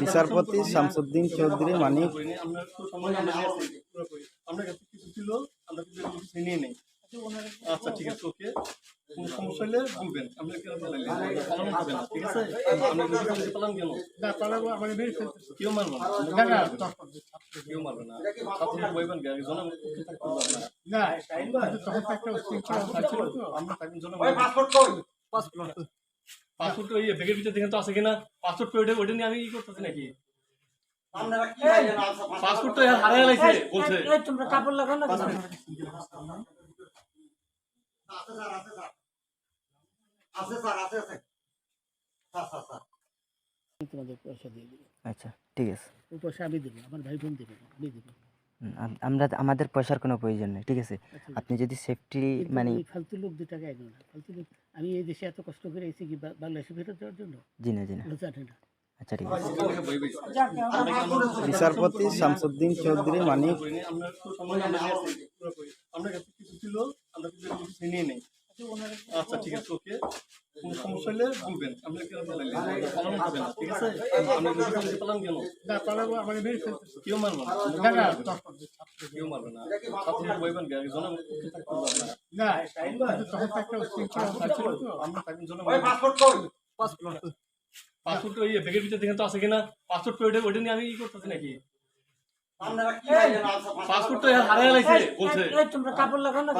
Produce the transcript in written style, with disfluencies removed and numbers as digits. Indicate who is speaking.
Speaker 1: বিচারপতি শামসুদ্দিন চৌধুরী মানিক
Speaker 2: আমরা কাছে কিছু ছিল, আমরা কিন্তু কিছু নিয়ে নেই। আচ্ছা ঠিক আছে, ওকে, কোনো সমস্যা হলে বলবেন, আমরা কেন পালাইলেন পালানো যাবে না, ঠিক আছে? আমরা কিন্তু পালান কেন না, পালাবো আমাদের মেরে ফেলতেছে, কেউ মারবে না, কেউ মারবে না, ছাত্ররা বইবেন কে জনম না তখন একটা শৃঙ্খলা ছিল তো, আমরা তাকে জনম পাসপোর্ট ওই ব্যাগের ভিতরে দেখেন তো আছে কিনা, পাসপোর্ট ওইটা নিয়ে আমি ই করতেছি নাকি? পাসপোর্ট তো হারাই লাইছে বলছে,
Speaker 3: তোমরা কাপড় লাগাও না তোমাদের পয়সা দিয়ে দেবো।
Speaker 4: আচ্ছা ঠিক আছে,
Speaker 3: ওই পয়সা আমি দেবো, আমার ভাই বোন দেবে, আমি দেবো।
Speaker 4: আমরা আমাদের পয়সার কোনো প্রয়োজন নেই, ঠিক আছে? আপনি যদি সেফটি মানে
Speaker 3: ফালতু লোক 2 টাকা এনো না, ফালতু লোক। আমি এই দেশে এত কষ্ট করে এসেছি কি বাংলাদেশে ফেরত যাওয়ার জন্য?
Speaker 4: জি না
Speaker 3: জানি না।
Speaker 4: আচ্ছা ঠিক আছে।
Speaker 1: বিচারপতি শামসুদ্দিন চৌধুরী মানিক
Speaker 2: আমরা কাছে কিছু ছিল, আমরা কিন্তু কিছু নিয়ে নেই। আচ্ছা ঠিক আছে, ওকে, কোনো সমস্যা হলে বলবেন, আমরা কেন পালাইলেন পালানো যাবে না, ঠিক আছে? আমরা কিন্তু পালান কেন না, পালাবো আমাদের মেরে ফেলতেছে, কেউ মারবে না, কেউ মারবে না, ছাত্ররা বইবেন কে জনম না তখন একটা শৃঙ্খলা ছিল তো, আমরা তাকে জনম পাসপোর্ট ওই ব্যাগের ভিতরে দেখেন তো আছে কিনা, পাসপোর্ট ওইটা নিয়ে আমি ই করতেছি নাকি? পাসপোর্ট তো হারাই লাইছে বলছে,
Speaker 3: তোমরা কাপড় লাগাও না।